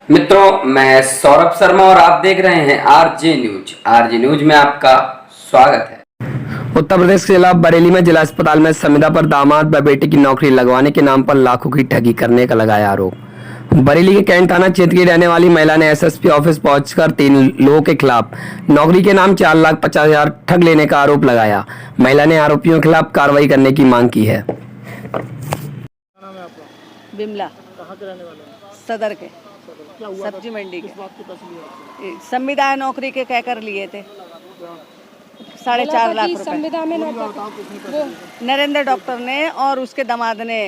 मित्रों, मैं सौरभ शर्मा और आप देख रहे हैं आरजे न्यूज। आरजे न्यूज में आपका स्वागत है। उत्तर प्रदेश के जिला बरेली में जिला अस्पताल में संविदा पर दामाद व बेटे की नौकरी लगवाने के नाम पर लाखों की ठगी करने का लगाया आरोप। बरेली के कैंट थाना क्षेत्र की रहने वाली महिला ने एसएसपी ऑफिस पहुंचकर 3 लोगों के खिलाफ नौकरी के नाम 4,50,000 ठग लेने का आरोप लगाया। महिला ने आरोपियों के खिलाफ कार्रवाई करने की मांग की है। बिमला कहाँ के रहने वाले हैं? सदर के क्या हुआ सब्जी मंडी के किस बात के पैसे लिए आपसे? संविदा नौकरी के कहकर लिए थे 4.5 लाख रुपए। बताओ किसने पैसे लिए? नरेंद्र डॉक्टर ने और उसके दामाद ने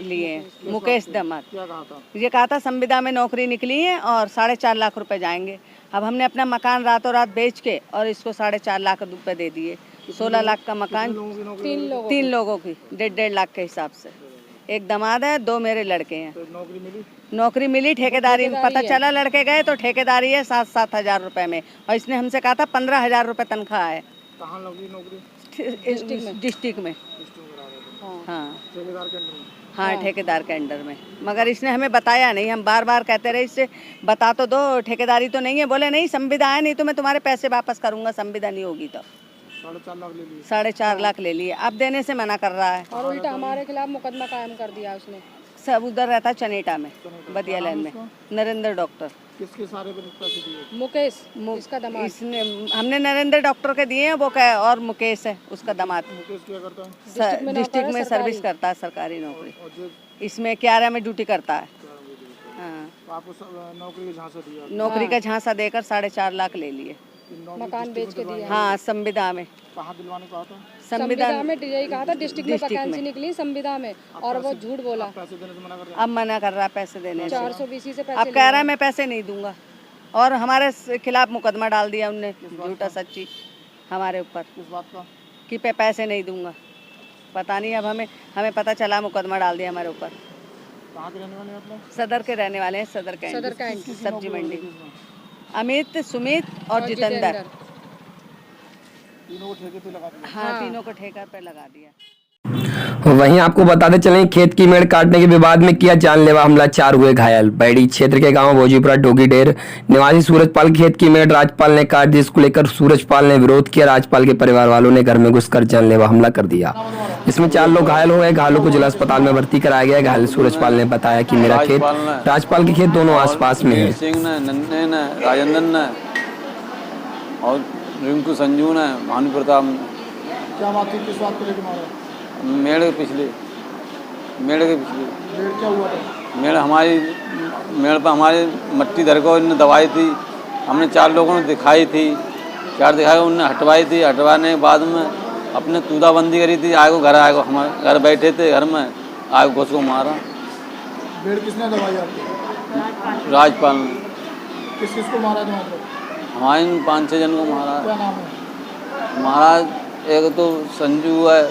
लिए, मुकेश दामाद। क्या कहा था? ये कहा था संविदा में नौकरी निकली है और 4.5 लाख रुपए जाएंगे। अब हमने अपना मकान रातों रात बेच के और इसको 4.5 लाख रुपए दे दिए। 16 लाख का मकान, लोगों की नौकरी 3 लोगों की 1.5 लाख के हिसाब से। एक दामाद है, 2 मेरे लड़के हैं। तो नौकरी मिली? नौकरी मिली, ठेकेदारी में पता चला लड़के गए तो ठेकेदारी है 7-7 हजार रुपए में, और इसने हमसे कहा था 15,000 रुपए तनख्वाह है। कहाँ लगी नौकरी? डिस्ट्रिक्ट में। हाँ ठेकेदार के अंडर में? हाँ, ठेकेदार के अंडर में। मगर इसने हमें बताया नहीं। हम बार बार कहते रहे इससे बता तो दो, ठेकेदारी तो नहीं है। बोले नहीं, संविदा है, नहीं तो मैं तुम्हारे पैसे वापस करूंगा, संविदा नहीं होगी तो। 4.5 लाख ले लिए? 4.5 लाख ले लिए। अब देने से मना कर रहा है और उल्टा हमारे खिलाफ मुकदमा कायम कर दिया उसने। सब। उधर रहता है चनेटा में, बदिया लाइन में। नरेंद्र डॉक्टर। किसके सारे पैसे दिए? मुकेश इसका दामाद। इसने हमने नरेंद्र डॉक्टर के दिए हैं, वो क्या और मुकेश है उसका दामाद। मुकेश क्या करता है? डिस्ट्रिक्ट में सर्विस करता है, सरकारी नौकरी। और जो इसमें 11 में ड्यूटी करता है। हाँ, तो आपको नौकरी के झांसा दिया? नौकरी का झांसा देकर 4.5 लाख ले लिए। मकान बेच के दिया। हाँ, संविदा में। कहाँ दिलवाने को आता? संविदा में यही कहा था डिस्ट्रिक्ट में वैकेंसी निकली संविदा में, और वो झूठ बोला। पैसे देने से मना कर रहे अब मना कर रहा है पैसे देने से। 420 से पैसे अब कह रहा है मैं पैसे नहीं दूंगा, और हमारे खिलाफ मुकदमा डाल दिया उनने, झूठा सच्ची हमारे ऊपर, किस बात का? कि पैसे नहीं दूंगा। पता नहीं, अब हमें पता चला मुकदमा डाल दिया हमारे ऊपर। कहाँ के रहने वाले हैं आप लोग? सदर के रहने वाले हैं, सदर कैंट सब्जी मंडी। अमित, सुमित और जितेंद्र। तीनों को ठेके पे लगा दिया? हाँ, तीनों को ठेका पे लगा दिया। वहीं आपको बताते चलें, खेत की मेड़ काटने के विवाद में किया जानलेवा हमला, 4 हुए घायल। बैड़ी क्षेत्र के गांव भोजीपुरा डोगीडेर निवासी सूरजपाल खेत की मेड़ राजपाल ने काट दी। इसको लेकर सूरजपाल ने विरोध किया। राजपाल के परिवार वालों ने घर में घुसकर जानलेवा हमला कर दिया। इसमें 4 लोग घायल हो गए। घायलों को जिला अस्पताल में भर्ती कराया गया। घायल सूरजपाल ने बताया कि मेरा खेत, राजपाल के खेत दोनों आसपास में है। राजेंद्र और रिंकू संजू ने, भानु प्रताप। क्या बात थी? किस बात को लेकर मारा? मेड़ के पिछले मेड़ क्या हुआ था? मेड़ पर हमारी मट्टी धर को इन्होंने दबाई थी। हमने 4 लोगों ने दिखाई थी, 4 दिखाई उन्होंने हटवाई थी। हटवाने के बाद में अपने तूदाबंदी करी थी। आगे घर आए, हमारे घर बैठे थे, घर में आगे घुस को मारा। मेड़ किसने दबाई आपकी? राजपाल ने। किस किस को मारा था? मतलब हमारे 5-6 जन को मारा। क्या नाम है? महाराज एक तो संजू है,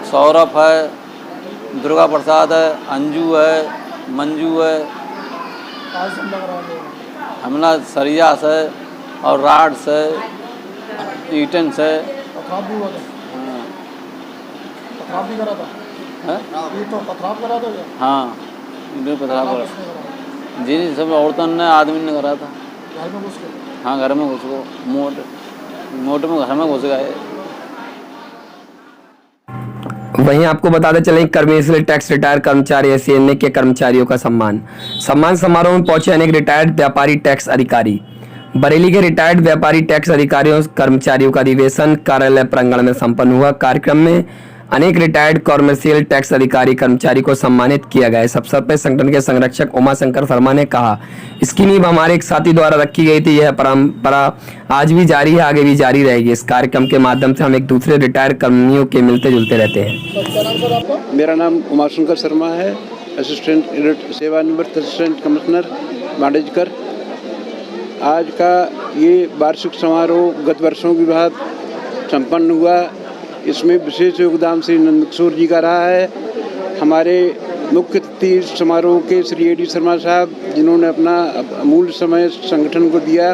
सौरभ है, दुर्गा प्रसाद है, अंजू है, मंजू है। आज हमला करा रहे हैं? हमला सरिया से और राड से, ईटन से। पथराव भी हुआ था? हाँ। पथराव भी करा था? है? ये तो पथराव करा था क्या? हाँ, इन्होंने पथराव करा। किसने करा? जी, सब औरतों ने, आदमी ने करा था। घर में घुस के? हाँ, घर में घुस को मोट में घर में घुस गए। वहीं आपको बताते चलें, कर्मशील टैक्स रिटायर कर्मचारी एसएनए के कर्मचारियों का सम्मान समारोह में पहुंचे अनेक रिटायर्ड व्यापारी टैक्स अधिकारी। बरेली के रिटायर्ड व्यापारी टैक्स अधिकारियों कर्मचारियों का अधिवेशन कार्यालय प्रांगण में संपन्न हुआ। कार्यक्रम में अनेक रिटायर्ड कॉमर्शियल टैक्स अधिकारी कर्मचारी को सम्मानित किया गया। इस अवसर पर संगठन के संरक्षक उमा शंकर शर्मा ने कहा, इसकी नींव हमारे एक साथी द्वारा रखी गई थी। यह परंपरा आज भी जारी है, आगे भी जारी रहेगी। इस कार्यक्रम के माध्यम से हम एक दूसरे रिटायर्ड कर्मियों के मिलते जुलते रहते हैं। मेरा नाम उमा शंकर शर्मा है, असिस्टेंट सेवानिवृत्त असिस्टेंट कमिश्नर मांडेजकर। आज का ये वार्षिक समारोह गत वर्षों की बाद संपन्न हुआ। इसमें विशेष योगदान श्री नंदकिशोर जी का रहा है। हमारे मुख्य अतिथि समारोह के श्री ए डी शर्मा साहब, जिन्होंने अपना अमूल्य समय संगठन को दिया।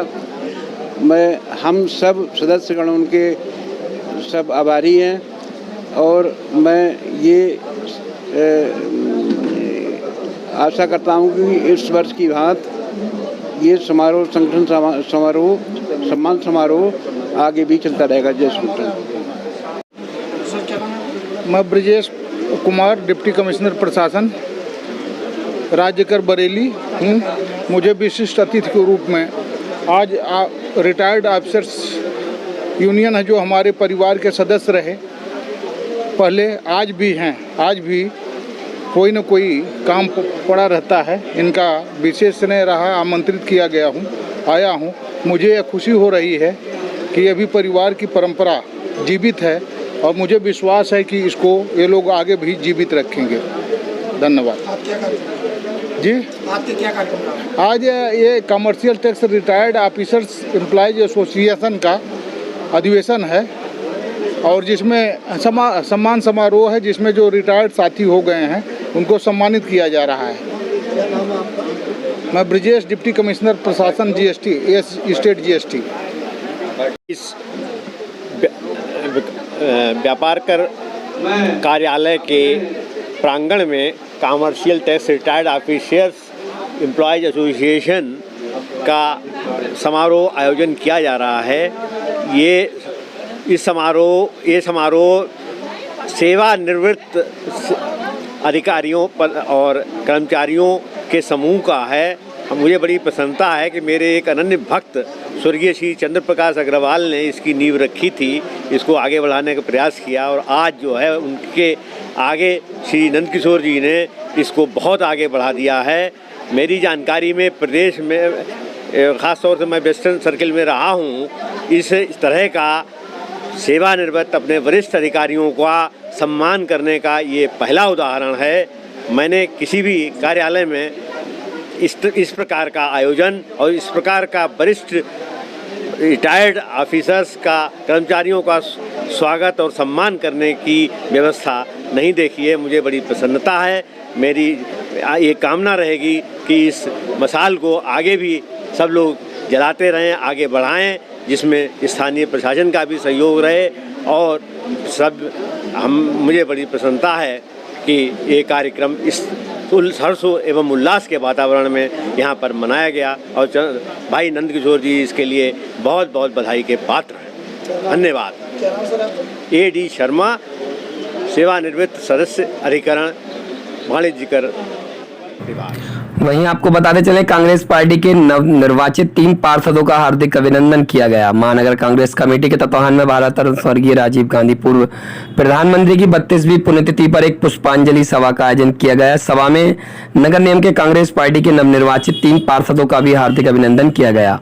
हम सब सदस्यगण उनके सब आभारी हैं, और मैं ये आशा करता हूँ कि इस वर्ष की भांति ये समारोह, संगठन समारोह, सम्मान समारोह आगे भी चलता रहेगा। जय श्री कृष्ण। सर क्या नाम है? मैं ब्रजेश कुमार, डिप्टी कमिश्नर प्रशासन, राज्य कर बरेली हूँ। मुझे विशिष्ट अतिथि के रूप में आज रिटायर्ड ऑफिसर्स यूनियन है, जो हमारे परिवार के सदस्य रहे पहले, आज भी हैं, आज भी कोई न कोई काम पड़ा रहता है, इनका विशेष स्नेह रहा, आमंत्रित किया गया हूँ, आया हूँ। मुझे यह खुशी हो रही है कि अभी परिवार की परंपरा जीवित है और मुझे विश्वास है कि इसको ये लोग आगे भी जीवित रखेंगे। धन्यवाद। आप क्या कार्यक्रम, जी, आपके क्या कार्यक्रम? आज ये commercial tax retired officers employees association का अधिवेशन है और जिसमें सम्मान समारोह है, जिसमें जो रिटायर्ड साथी हो गए हैं उनको सम्मानित किया जा रहा है। क्या नाम है आपका? मैं ब्रजेश, डिप्टी कमिश्नर प्रशासन, जीएसटी, स्टेट जीएसटी। इस व्यापार कर कार्यालय के प्रांगण में commercial tax retired officers employees association का समारोह आयोजन किया जा रहा है। ये समारोह सेवानिवृत्त अधिकारियों और कर्मचारियों के समूह का है। मुझे बड़ी प्रसन्नता है कि मेरे एक अनन्य भक्त स्वर्गीय श्री चंद्र प्रकाश अग्रवाल ने इसकी नींव रखी थी, इसको आगे बढ़ाने का प्रयास किया और आज जो है उनके आगे श्री नंदकिशोर जी ने इसको बहुत आगे बढ़ा दिया है। मेरी जानकारी में प्रदेश में ख़ास तौर से मैं वेस्टर्न सर्किल में रहा हूँ, इस तरह का सेवानिवृत्त अपने वरिष्ठ अधिकारियों का सम्मान करने का ये पहला उदाहरण है। मैंने किसी भी कार्यालय में इस प्रकार का आयोजन और इस प्रकार का वरिष्ठ रिटायर्ड ऑफिसर्स का कर्मचारियों का स्वागत और सम्मान करने की व्यवस्था नहीं देखी है। मुझे बड़ी प्रसन्नता है। मेरी ये कामना रहेगी कि इस मसाल को आगे भी सब लोग जलाते रहें, आगे बढ़ाएं, जिसमें स्थानीय प्रशासन का भी सहयोग रहे और मुझे बड़ी प्रसन्नता है कि ये कार्यक्रम इस हर्ष एवं उल्लास के वातावरण में यहाँ पर मनाया गया और भाई नंदकिशोर जी इसके लिए बहुत बहुत बधाई के पात्र हैं। धन्यवाद। क्या नाम सर आपका? A.D. शर्मा, सेवानिवृत्त सदस्य अधिकरण, वाणिज्यकर विभाग। वहीं आपको बताते चले कांग्रेस पार्टी के नवनिर्वाचित 3 पार्षदों का हार्दिक अभिनंदन किया गया। महानगर कांग्रेस कमेटी के तत्वाधान में भारत रत्न स्वर्गीय राजीव गांधी पूर्व प्रधानमंत्री की 32वीं पुण्यतिथि पर एक पुष्पांजलि सभा का आयोजन किया गया। सभा में नगर निगम के कांग्रेस पार्टी के नवनिर्वाचित 3 पार्षदों का भी हार्दिक अभिनंदन किया गया।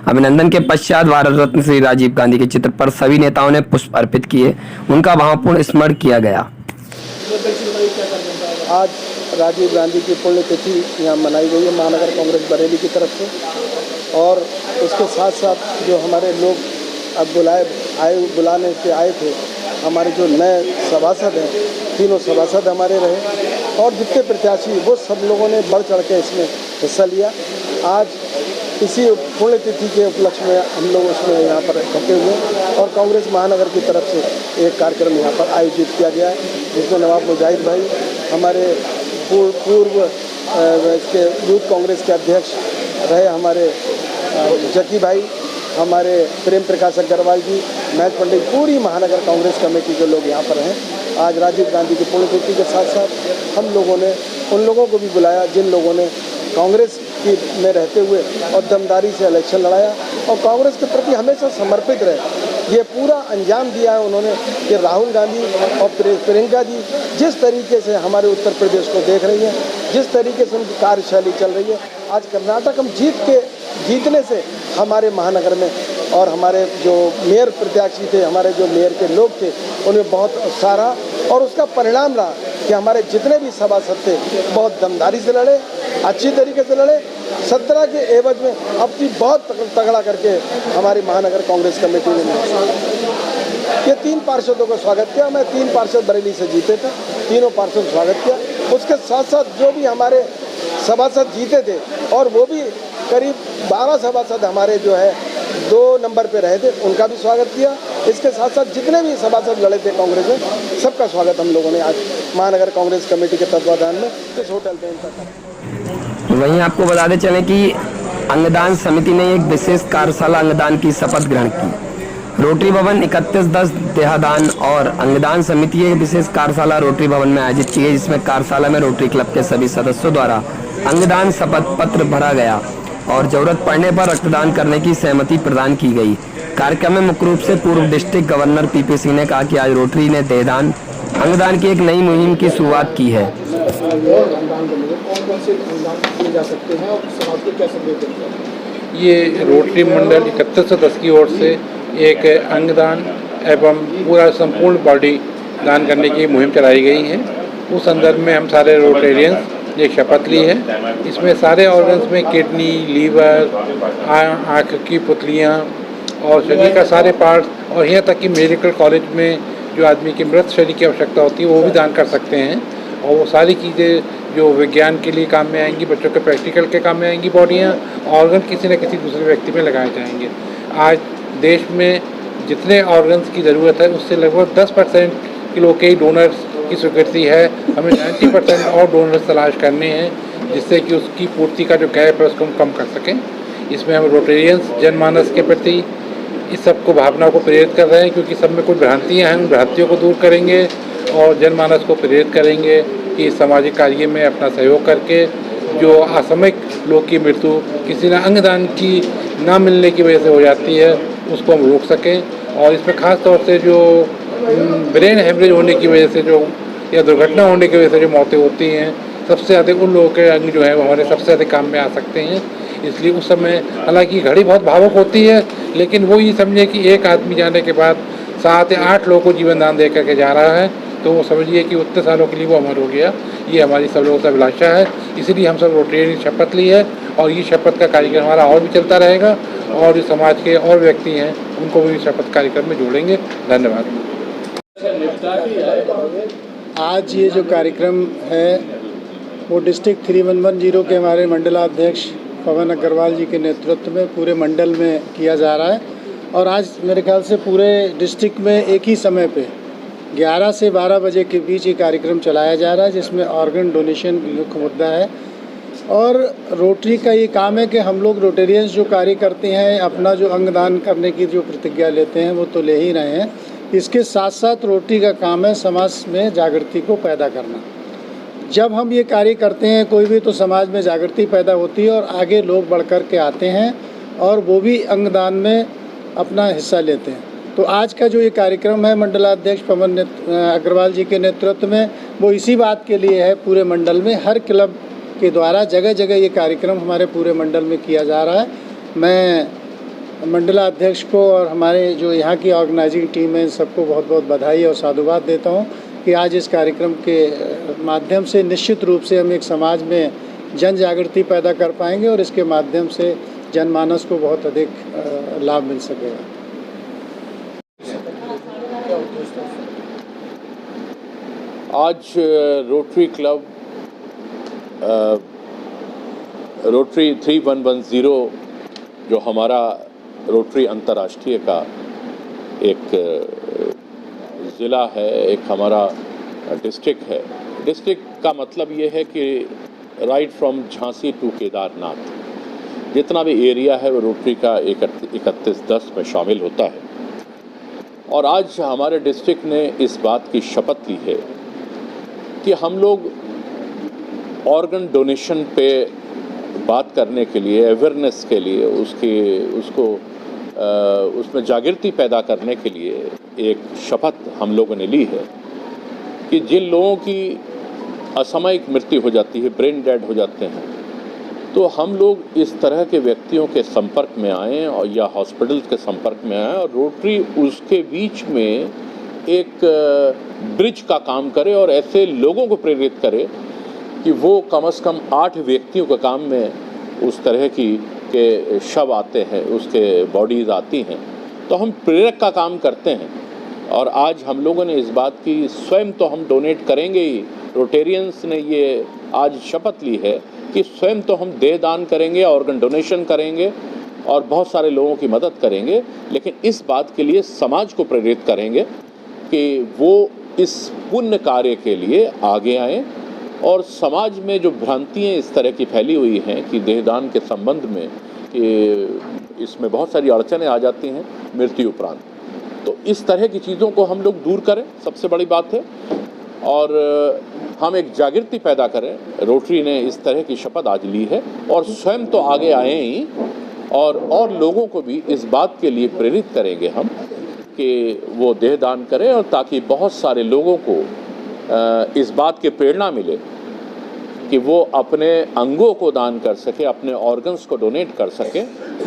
अभिनंदन के पश्चात भारत रत्न श्री राजीव गांधी के चित्र पर सभी नेताओं ने पुष्प अर्पित किए, उनका भावपूर्ण स्मरण किया गया। आज राजीव गांधी की पुण्यतिथि यहाँ मनाई गई है महानगर कांग्रेस बरेली की तरफ से, और उसके साथ साथ जो हमारे लोग अब बुलाने से आए थे, हमारे जो नए सभासद हैं, 3 सभासद हमारे रहे और जितने प्रत्याशी वो सब लोगों ने बढ़ चढ़ के इसमें हिस्सा लिया। आज इसी पुण्यतिथि के उपलक्ष्य में हम लोग उसमें यहाँ पर इकट्ठे हुए और कांग्रेस महानगर की तरफ से एक कार्यक्रम यहाँ पर आयोजित किया गया है, जिसमें नवाब मुजाहिद भाई, हमारे पूर्व इसके यूथ कांग्रेस के अध्यक्ष रहे हमारे जकी भाई, हमारे प्रेम प्रकाश अग्रवाल जी, महज पंडित, पूरी महानगर कांग्रेस कमेटी के लोग यहाँ पर हैं। आज राजीव गांधी की पुण्यतिथि के साथ साथ हम लोगों ने उन लोगों को भी बुलाया जिन लोगों ने कांग्रेस में रहते हुए और दमदारी से इलेक्शन लड़ाया और कांग्रेस के प्रति हमेशा समर्पित रहे। ये पूरा अंजाम दिया है उन्होंने कि राहुल गांधी और प्रियंका जी जिस तरीके से हमारे उत्तर प्रदेश को देख रही हैं, जिस तरीके से उनकी कार्यशैली चल रही है, आज कर्नाटक हम जीतने से हमारे महानगर में और हमारे जो मेयर प्रत्याशी थे, हमारे जो मेयर के लोग थे, उन्हें बहुत सारा और उसका परिणाम रहा कि हमारे जितने भी सभासद थे बहुत दमदारी से लड़े, अच्छी तरीके से लड़े। 17 के एवज में अपनी बहुत तगड़ा करके हमारी महानगर कांग्रेस कमेटी ने ये 3 पार्षदों का स्वागत किया। मैं 3 पार्षद बरेली से जीते थे, तीनों पार्षद स्वागत किया। उसके साथ साथ जो भी हमारे सभासद जीते थे और वो भी करीब 12 सभासद हमारे जो है 2 नंबर पे रहे थे, उनका भी स्वागत किया। इसके साथ साथ जितने भी सभासद लड़े थे कांग्रेस में, सबका स्वागत हम लोगों ने आज महानगर कांग्रेस कमेटी के तत्वाधान में इस होटल पे इनका। वहीं आपको बताते चलें कि अंगदान समिति ने एक विशेष कार्यशाला अंगदान की शपथ ग्रहण की। रोटरी भवन 31/10 देहादान और अंगदान समिति की एक विशेष कार्यशाला रोटरी भवन में आयोजित की गई, जिसमें कार्यशाला में रोटरी क्लब के सभी सदस्यों द्वारा अंगदान शपथ पत्र भरा गया और जरूरत पड़ने पर रक्तदान करने की सहमति प्रदान की गई। कार्यक्रम में मुख्य रूप से पूर्व डिस्ट्रिक्ट गवर्नर पीपी सिंह ने कहा कि आज रोटरी ने देहदान अंगदान की एक नई मुहिम की शुरुआत की है। और अंगदान करने में कौन कौन से अंगदान किए जा सकते हैं और समाज को क्या संदेश देते हैं? ये रोटरी मंडल 31/10 की ओर से एक अंगदान एवं पूरा संपूर्ण बॉडी दान करने की मुहिम चलाई गई है। उस संदर्भ में हम सारे रोटेरियंस ने एक शपथ ली है। इसमें सारे ऑर्गन्स में किडनी, लीवर, आँख की पुतलियाँ और शरीर का सारे पार्ट्स और यहाँ तक कि मेडिकल कॉलेज में जो आदमी की मृत शरीर की आवश्यकता होती है वो भी दान कर सकते हैं। और वो सारी चीज़ें जो विज्ञान के लिए काम में आएंगी, बच्चों के प्रैक्टिकल के काम में आएंगी, बॉडियाँ ऑर्गन किसी न किसी दूसरे व्यक्ति में लगाए जाएंगे। आज देश में जितने ऑर्गन्स की ज़रूरत है उससे लगभग 10% किलो के डोनर्स की स्वीकृति है। हमें 90% और डोनर्स तलाश करने हैं जिससे कि उसकी पूर्ति का जो गैप है उसको हम कम कर सकें। इसमें हम रोटेरियंस जनमानस के प्रति इस सबको भावना को प्रेरित कर रहे हैं, क्योंकि सब में कुछ भ्रांतियाँ हैं, उन भ्रांतियों को दूर करेंगे और जनमानस को प्रेरित करेंगे कि सामाजिक कार्य में अपना सहयोग करके जो असामयिक लोग की मृत्यु किसी न अंगदान की ना मिलने की वजह से हो जाती है उसको हम रोक सकें। और इसमें ख़ास तौर से जो ब्रेन हेमरेज होने की वजह से जो या दुर्घटना होने की वजह से जो मौतें होती हैं, सबसे अधिक उन लोगों के अंग जो है वो हमारे सबसे अधिक काम में आ सकते हैं। इसलिए उस समय हालांकि घड़ी बहुत भावुक होती है, लेकिन वो ये समझे कि एक आदमी जाने के बाद 7 या 8 लोगों को जीवन दान दे करके जा रहा है, तो वो समझिए कि उतने सालों के लिए वो अमर हो गया। ये हमारी सब लोगों का अभिलाषा है, इसलिए हम सब रोटेरियन ने शपथ ली है और ये शपथ का कार्यक्रम हमारा और भी चलता रहेगा और जो समाज के और व्यक्ति हैं उनको भी शपथ कार्यक्रम में जोड़ेंगे। धन्यवाद। आज ये जो कार्यक्रम है वो डिस्ट्रिक्ट 3110 के हमारे मंडलाध्यक्ष पवन अग्रवाल जी के नेतृत्व में पूरे मंडल में किया जा रहा है। और आज मेरे ख्याल से पूरे डिस्ट्रिक्ट में एक ही समय पे 11 से 12 बजे के बीच ये कार्यक्रम चलाया जा रहा है, जिसमें ऑर्गन डोनेशन मुख्य मुद्दा है। और रोटरी का ये काम है कि हम लोग रोटेरियंस जो कार्य करते हैं, अपना जो अंगदान करने की जो प्रतिज्ञा लेते हैं वो तो ले ही रहे हैं, इसके साथ साथ रोटरी का काम है समाज में जागृति को पैदा करना। जब हम ये कार्य करते हैं कोई भी, तो समाज में जागृति पैदा होती है और आगे लोग बढ़ कर के आते हैं और वो भी अंगदान में अपना हिस्सा लेते हैं। तो आज का जो ये कार्यक्रम है मंडलाध्यक्ष पवन अग्रवाल जी के नेतृत्व में, वो इसी बात के लिए है। पूरे मंडल में हर क्लब के द्वारा जगह जगह ये कार्यक्रम हमारे पूरे मंडल में किया जा रहा है। मैं मंडलाध्यक्ष को और हमारे जो यहाँ की ऑर्गेनाइजिंग टीम है सबको बहुत बहुत बधाई और साधुवाद देता हूँ कि आज इस कार्यक्रम के माध्यम से निश्चित रूप से हम एक समाज में जन जागृति पैदा कर पाएंगे और इसके माध्यम से जनमानस को बहुत अधिक लाभ मिल सकेगा। आज रोटरी क्लब रोटरी 3110 जो हमारा रोटरी अंतर्राष्ट्रीय का एक ज़िला है, एक हमारा डिस्ट्रिक्ट है। डिस्ट्रिक्ट का मतलब ये है कि right from Jhansi to Kedarnath जितना भी एरिया है वो रोटरी का 3110 में शामिल होता है। और आज हमारे डिस्ट्रिक्ट ने इस बात की शपथ ली है कि हम लोग ऑर्गन डोनेशन पे बात करने के लिए, अवेयरनेस के लिए, उसमें जागृति पैदा करने के लिए एक शपथ हम लोगों ने ली है कि जिन लोगों की असामयिक मृत्यु हो जाती है, ब्रेन डेड हो जाते हैं, तो हम लोग इस तरह के व्यक्तियों के संपर्क में आएँ और या हॉस्पिटल के संपर्क में आएँ और रोटरी उसके बीच में एक ब्रिज का काम करे और ऐसे लोगों को प्रेरित करे कि वो कम से कम 8 व्यक्तियों के काम में उस तरह के शव आते हैं, उसके बॉडीज़ आती हैं, तो हम प्रेरक का काम करते हैं। और आज हम लोगों ने इस बात की स्वयं तो हम डोनेट करेंगे ही, रोटेरियंस ने ये आज शपथ ली है कि स्वयं तो हम देह दान करेंगे, ऑर्गन डोनेशन करेंगे और बहुत सारे लोगों की मदद करेंगे, लेकिन इस बात के लिए समाज को प्रेरित करेंगे कि वो इस पुण्य कार्य के लिए आगे आएँ और समाज में जो भ्रांतियाँ इस तरह की फैली हुई हैं कि देहदान के संबंध में कि इसमें बहुत सारी अड़चनें आ जाती हैं मृत्यु उपरांत, तो इस तरह की चीज़ों को हम लोग दूर करें, सबसे बड़ी बात है। और हम एक जागृति पैदा करें। रोटरी ने इस तरह की शपथ आज ली है और स्वयं तो आगे आए ही और लोगों को भी इस बात के लिए प्रेरित करेंगे हम कि वो देहदान करें, और ताकि बहुत सारे लोगों को इस बात की प्रेरणा मिले कि वो अपने अंगों को दान कर सके, अपने ऑर्गन्स को डोनेट कर सके,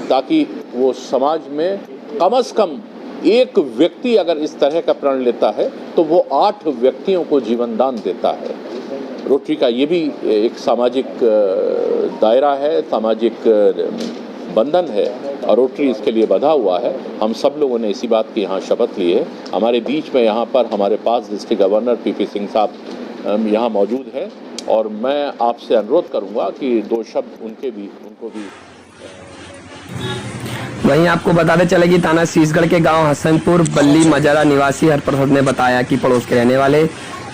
ताकि वो समाज में कम से कम एक व्यक्ति अगर इस तरह का प्रण लेता है तो वो 8 व्यक्तियों को जीवन दान देता है। रोटरी का ये भी एक सामाजिक दायरा है, सामाजिक बंधन है, और रोटरी इसके लिए बंधा हुआ है। हम सब लोगों ने इसी बात की यहाँ शपथ ली है। हमारे बीच में यहाँ पर हमारे पास डिस्ट्रिक्ट गवर्नर पीपी सिंह साहब यहाँ मौजूद है, और मैं आपसे अनुरोध करूँगा कि 2 शब्द उनको भी। वहीं आपको बताते चले कि थाना शीशगढ़ के गांव हसनपुर बल्ली मजारा निवासी हरप्रसाद ने बताया कि पड़ोस के रहने वाले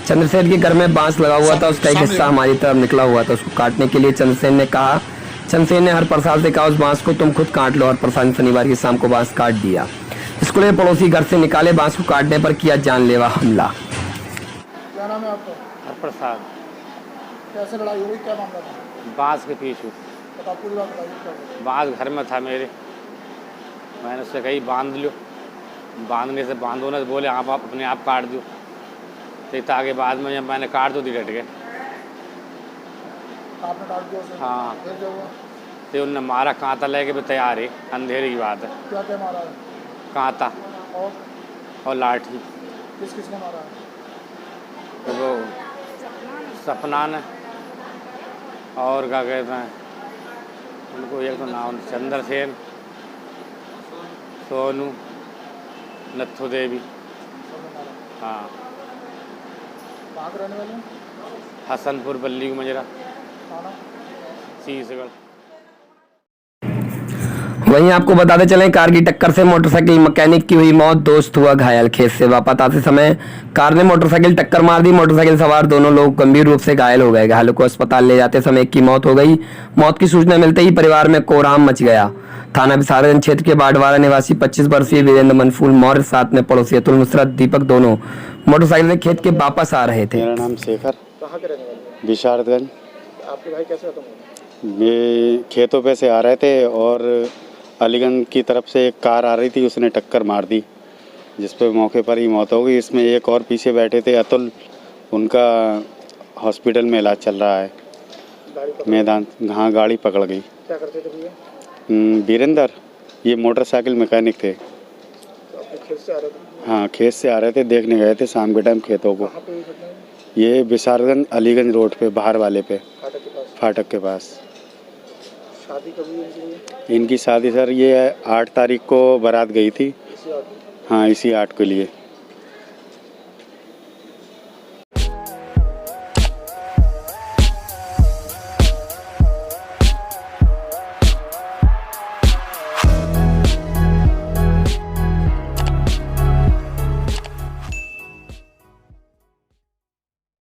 चंद्रसेन के घर में बांस लगा हुआ था, उसका एक हिस्सा हमारी तरफ निकला हुआ था। उसको काटने के लिए चंद्रसेन ने हरप्रसाद से कहा उस बांस को तुम खुद काट लो। हरप्रसाद ने शनिवार की शाम को बांस काट दिया। इसको ले पड़ोसी घर से निकाले, बांस को काटने पर किया जानलेवा हमला। क्या नाम है आपका? हरप्रसाद। कैसे लड़ाई हुई, क्या मामला था? बांस के पीछे। बता पूरी बात बताइए। बांस घर में था मेरे, मैंने उससे कही बांध लो, बांधने से बांधो ना, बोले आप अपने आप काट दो। तो ताकि बाद में जब मैंने काट दो तो डट गए। आपने काट दिया उसे? हाँ। फिर क्या हुआ? तो उनने मारा, कांटा लेके भी तैयार है, अंधेरे की बात है। क्या क्या मारा है? कांटा और लाठी। किस किस ने मारा है? तो वो सपना ने, और क्या कहते हैं उनको, एक तो नाम चंद्रसेन, सोनू, नत्थू देवी। हाँ। कहाँ के रहने वाले हैं? हसनपुर बल्ली मजरा, थाना शीशगढ़। वहीं आपको बताते चलें कार की टक्कर से मोटरसाइकिल मैकेनिक की हुई मौत, दोस्त हुआ घायल। खेत से वापस आते समय कार ने मोटरसाइकिल टक्कर मार दी। मोटरसाइकिल सवार दोनों लोग गंभीर रूप से घायल हो गए। घायलों को अस्पताल ले जाते समय एक की मौत हो गई। मौत की सूचना मिलते ही परिवार में कोहराम मच गया। थाना विसारगंज क्षेत्र के बाडवारा निवासी 25 वर्षीय वीरेंद्र मनफूल मौर्य साथ में पड़ोसी अतुल नुसरत दीपक दोनों मोटरसाइकिल से खेत के वापस आ रहे थे। मेरा नाम शेखर। कहाँ के रहने वाले? विसारगंज। आपके भाई कैसे खत्म हुए? ये खेतों पे से आ रहे थे और अलीगंज की तरफ से एक कार आ रही थी, उसने टक्कर मार दी, जिस पे मौके पर ही मौत हो गई। इसमें एक और पीछे बैठे थे अतुल, उनका हॉस्पिटल में इलाज चल रहा है। मैदान, हाँ, गाड़ी पकड़ गई। क्या करते थे भैया? वीरेंद्र, ये मोटरसाइकिल मैकेनिक थे। तो अपने खेत से आ रहे थे? हाँ, खेत से आ रहे थे, देखने गए थे शाम के टाइम खेतों को। कहाँ पे हुई घटना? ये विसारगंज अलीगंज रोड पे, बाहर वाले पे, फाटक के पास। फाटक के पास। शादी कब हुई इनकी? इनकी शादी सर ये 8 तारीख को बारात गई थी। इसी आदमी? हाँ, इसी 8 के लिए।